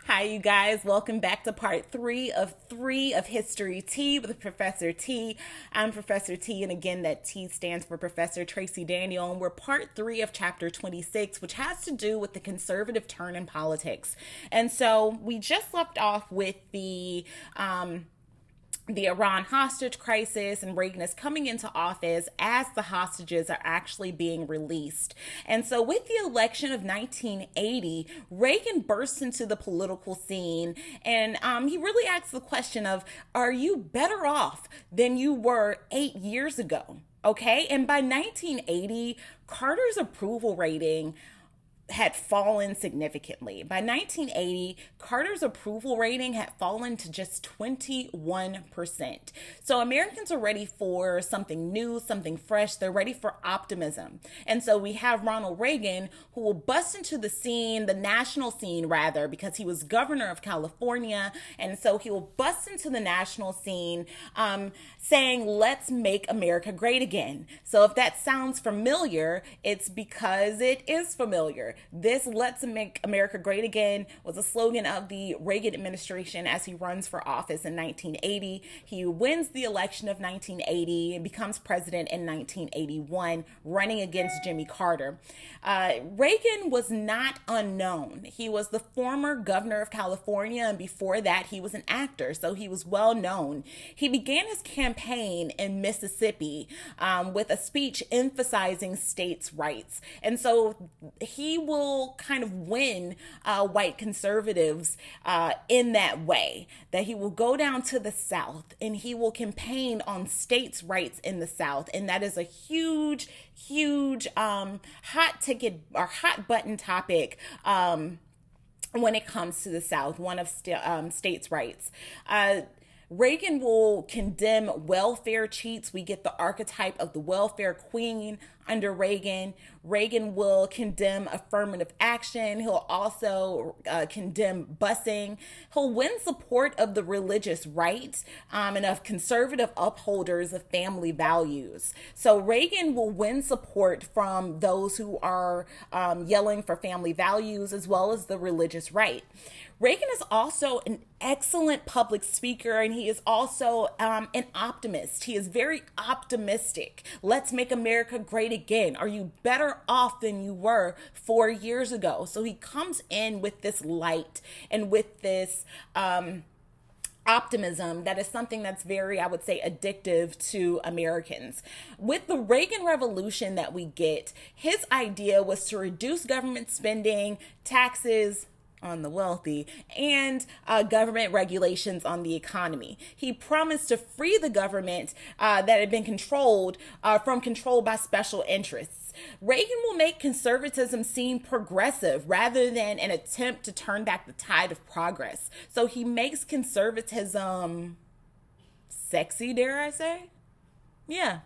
Hi, you guys. Welcome back to part three of History T with Professor T. I'm Professor T, and again, that T stands for Professor Tracy Daniel. And we're part three of chapter 26, which has to do with the conservative turn in politics. And so we just left off with the Iran hostage crisis, and Reagan is coming into office as the hostages are actually being released. And so with the election of 1980, Reagan bursts into the political scene, and he really asks the question of, are you better off than you were 8 years ago? Okay, and by 1980, Carter's approval rating had fallen significantly. By 1980, Carter's approval rating had fallen to just 21%. So Americans are ready for something new, something fresh. They're ready for optimism. And so we have Ronald Reagan, who will bust into the scene, the national scene rather, because he was governor of California. And so he will bust into the national scene saying, let's make America great again. So if that sounds familiar, it's because it is familiar. This "Let's Make America Great Again" was a slogan of the Reagan administration as he runs for office in 1980. He wins the election of 1980 and becomes president in 1981, running against Jimmy Carter. Reagan was not unknown. He was the former governor of California, and before that, he was an actor, so he was well known. He began his campaign in Mississippi with a speech emphasizing states' rights. And so he will kind of win white conservatives in that way, that he will go down to the South and he will campaign on states' rights in the South. And that is a huge hot ticket or hot button topic when it comes to the South, one of states' rights. Reagan will condemn welfare cheats. We get the archetype of the welfare queen under Reagan. Reagan will condemn affirmative action. He'll also condemn busing. He'll win support of the religious right and of conservative upholders of family values. So Reagan will win support from those who are yelling for family values as well as the religious right. Reagan is also an excellent public speaker, and he is also an optimist. He is very optimistic. Let's make America great again. Are you better off than you were 4 years ago? So he comes in with this light and with this optimism that is something that's very, I would say, addictive to Americans. With the Reagan Revolution that we get, his idea was to reduce government spending, taxes on the wealthy, and government regulations on the economy. He promised to free the government that had been controlled from control by special interests. Reagan will make conservatism seem progressive rather than an attempt to turn back the tide of progress. So he makes conservatism sexy, dare I say? Yeah,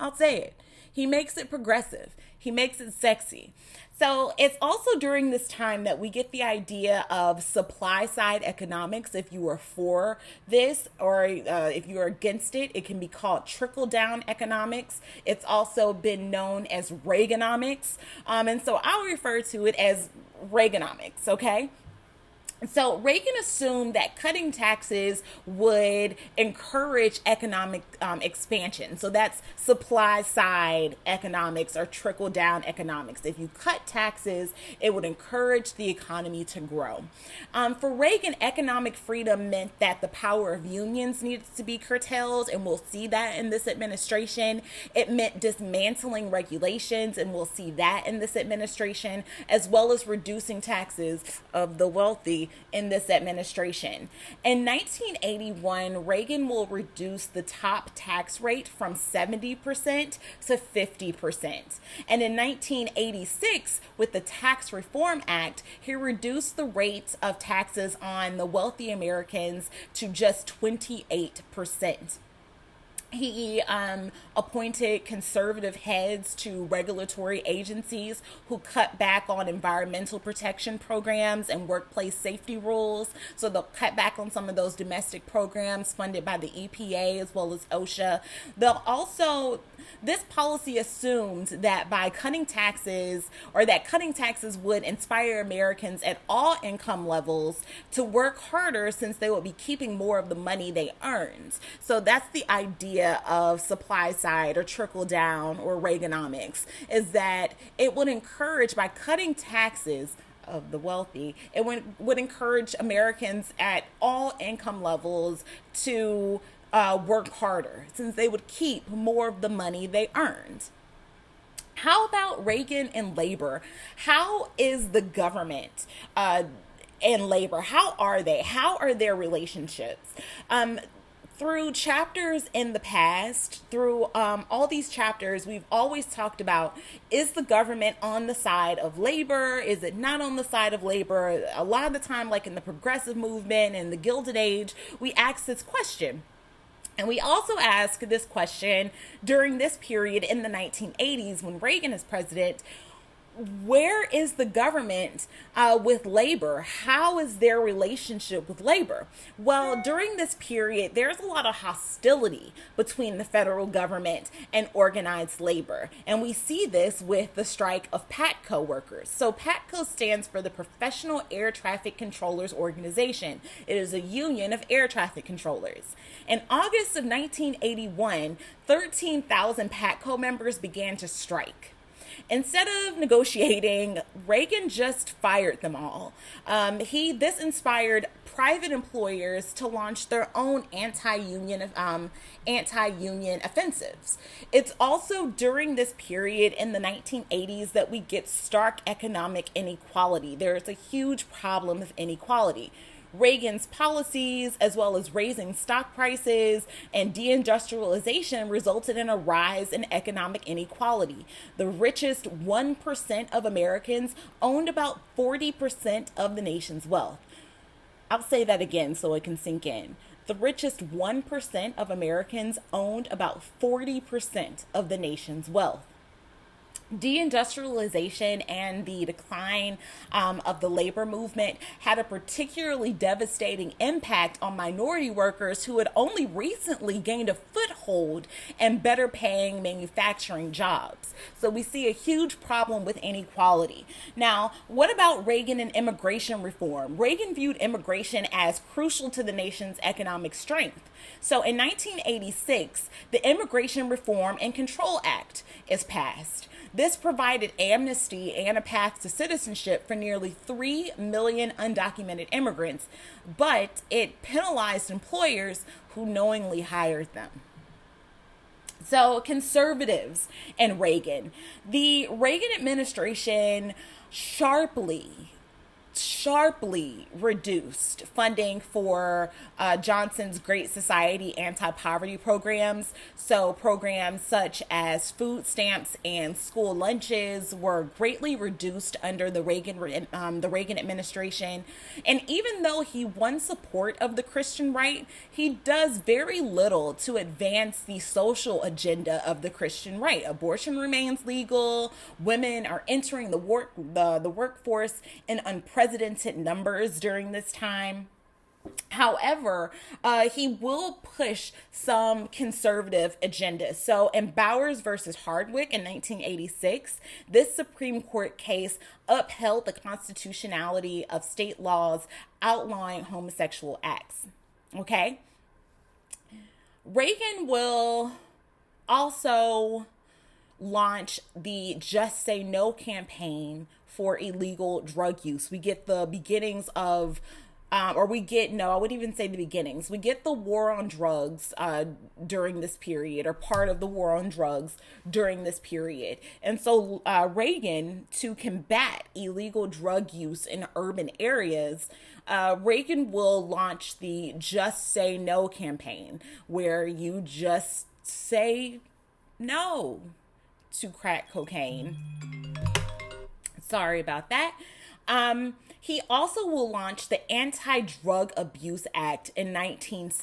I'll say it. He makes it progressive. He makes it sexy. So it's also during this time that we get the idea of supply side economics. If you are for this or if you're against it, it can be called trickle down economics. It's also been known as Reaganomics. And so I'll refer to it as Reaganomics, okay? So Reagan assumed that cutting taxes would encourage economic expansion. So that's supply side economics or trickle down economics. If you cut taxes, it would encourage the economy to grow. For Reagan, economic freedom meant that the power of unions needed to be curtailed, and we'll see that in this administration. It meant dismantling regulations, and we'll see that in this administration, as well as reducing taxes of the wealthy in this administration. In 1981, Reagan will reduce the top tax rate from 70% to 50%. And in 1986, with the Tax Reform Act, he reduced the rate of taxes on the wealthy Americans to just 28%. He appointed conservative heads to regulatory agencies who cut back on environmental protection programs and workplace safety rules. So they'll cut back on some of those domestic programs funded by the EPA as well as OSHA. They'll also, this policy assumed that by cutting taxes, or that cutting taxes would inspire Americans at all income levels to work harder, since they would be keeping more of the money they earned. So that's the idea of supply side or trickle down or Reaganomics, is that it would encourage, by cutting taxes of the wealthy, it would encourage Americans at all income levels to work harder, since they would keep more of the money they earned. How about Reagan and labor? How is the government and labor? How are they? How are their relationships? Through chapters in the past, through all these chapters, we've always talked about, is the government on the side of labor? Is it not on the side of labor? A lot of the time, like in the progressive movement and the Gilded Age, we ask this question. And we also ask this question during this period in the 1980s when Reagan is president. Where is the government with labor? How is their relationship with labor? Well, during this period, there's a lot of hostility between the federal government and organized labor. And we see this with the strike of PATCO workers. So PATCO stands for the Professional Air Traffic Controllers Organization. It is a union of air traffic controllers. In August of 1981, 13,000 PATCO members began to strike. Instead of negotiating, Reagan just fired them all. This inspired private employers to launch their own anti-union offensives. It's also during this period in the 1980s that we get stark economic inequality. There's a huge problem of inequality. Reagan's policies, as well as raising stock prices and deindustrialization, resulted in a rise in economic inequality. The richest 1% of Americans owned about 40% of the nation's wealth. I'll say that again so it can sink in. The richest 1% of Americans owned about 40% of the nation's wealth. Deindustrialization and the decline of the labor movement had a particularly devastating impact on minority workers who had only recently gained a foothold in better paying manufacturing jobs. So we see a huge problem with inequality. Now, what about Reagan and immigration reform? Reagan viewed immigration as crucial to the nation's economic strength. So in 1986, the Immigration Reform and Control Act is passed. This provided amnesty and a path to citizenship for nearly 3 million undocumented immigrants, but it penalized employers who knowingly hired them. So conservatives and Reagan. The Reagan administration sharply reduced funding for Johnson's Great Society anti-poverty programs. So programs such as food stamps and school lunches were greatly reduced under the Reagan administration. And even though he won support of the Christian right, he does very little to advance the social agenda of the Christian right. Abortion remains legal. Women are entering the workforce in unprecedented numbers during this time. However, he will push some conservative agendas. So in Bowers versus Hardwick in 1986, this Supreme Court case upheld the constitutionality of state laws outlawing homosexual acts. Okay? Reagan will also launch the Just Say No campaign for illegal drug use. We get the beginnings of I wouldn't even say the beginnings. We get the war on drugs during this period, or part of the war on drugs during this period. And so Reagan, to combat illegal drug use in urban areas, Reagan will launch the Just Say No campaign, where you just say no to crack cocaine. Sorry about that. He also will launch the Anti-Drug Abuse Act in 86,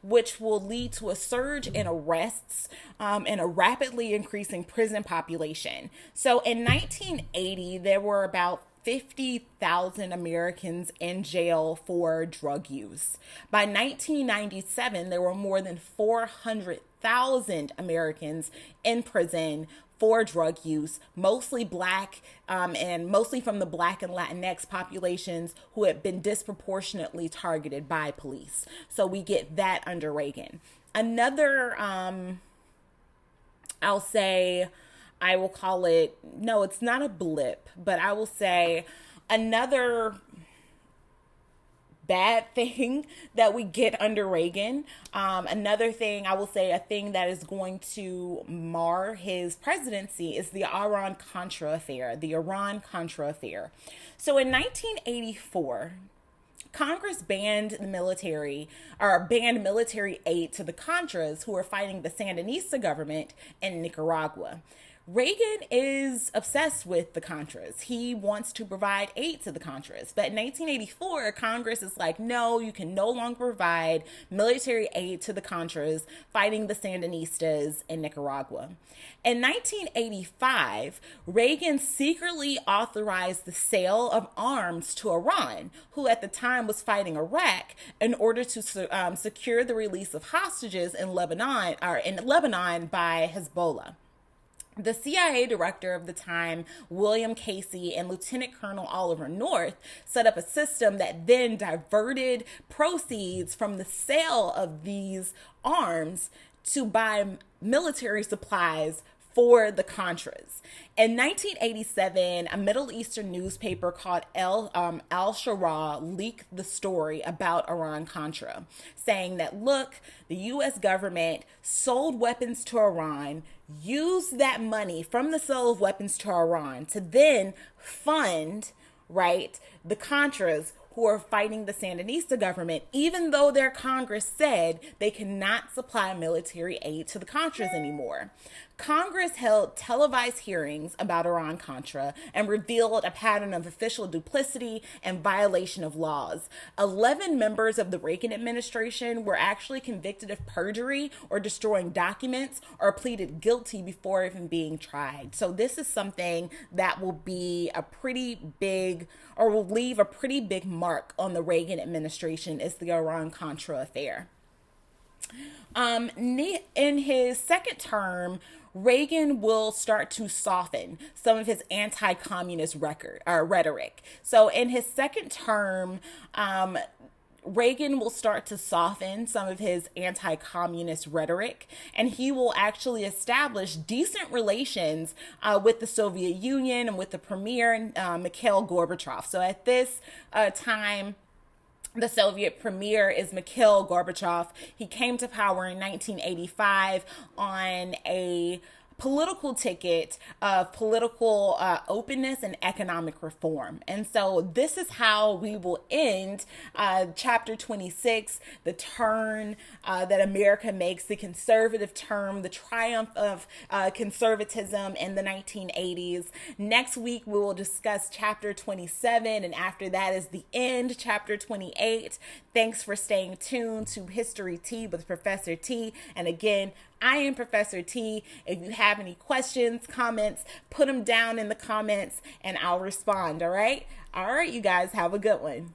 which will lead to a surge in arrests and a rapidly increasing prison population. So in 1980, there were about 50,000 Americans in jail for drug use. By 1997, there were more than 400,000 Americans in prison for drug use, mostly Black and mostly from the Black and Latinx populations who had been disproportionately targeted by police. So we get that under Reagan. Another, I'll say, I will call it, no, it's not a blip, but I will say another bad thing that we get under Reagan. Another thing, I will say a thing that is going to mar his presidency is the Iran-Contra affair, So in 1984, Congress banned military aid to the Contras who were fighting the Sandinista government in Nicaragua. Reagan is obsessed with the Contras. He wants to provide aid to the Contras. But in 1984, Congress is like, no, you can no longer provide military aid to the Contras fighting the Sandinistas in Nicaragua. In 1985, Reagan secretly authorized the sale of arms to Iran, who at the time was fighting Iraq, in order to secure the release of hostages in Lebanon by Hezbollah. The CIA director of the time, William Casey, and Lieutenant Colonel Oliver North set up a system that then diverted proceeds from the sale of these arms to buy military supplies for the Contras. In 1987, a Middle Eastern newspaper called Al-Shara leaked the story about Iran-Contra, saying that, look, the U.S. government sold weapons to Iran, used that money from the sale of weapons to Iran to then fund, right, the Contras who are fighting the Sandinista government, even though their Congress said they cannot supply military aid to the Contras anymore. Congress held televised hearings about Iran-Contra and revealed a pattern of official duplicity and violation of laws. 11 members of the Reagan administration were actually convicted of perjury or destroying documents or pleaded guilty before even being tried. So this is something that will be a pretty big, or will leave a pretty big mark on the Reagan administration, is the Iran-Contra affair. In his second term, Reagan will start to soften some of his anti-communist rhetoric. So in his second term, Reagan will start to soften some of his anti-communist rhetoric, and he will actually establish decent relations with the Soviet Union and with the premier, Mikhail Gorbachev. So at this time, the Soviet premier is Mikhail Gorbachev. He came to power in 1985 on a political ticket of political openness and economic reform. And so this is how we will end chapter 26, the turn that America makes, the conservative term, the triumph of conservatism in the 1980s. Next week, we will discuss chapter 27, and after that is the end, chapter 28. Thanks for staying tuned to History Tea with Professor T. And again, I am Professor T. If you have any questions, comments, put them down in the comments and I'll respond, all right? All right, you guys, have a good one.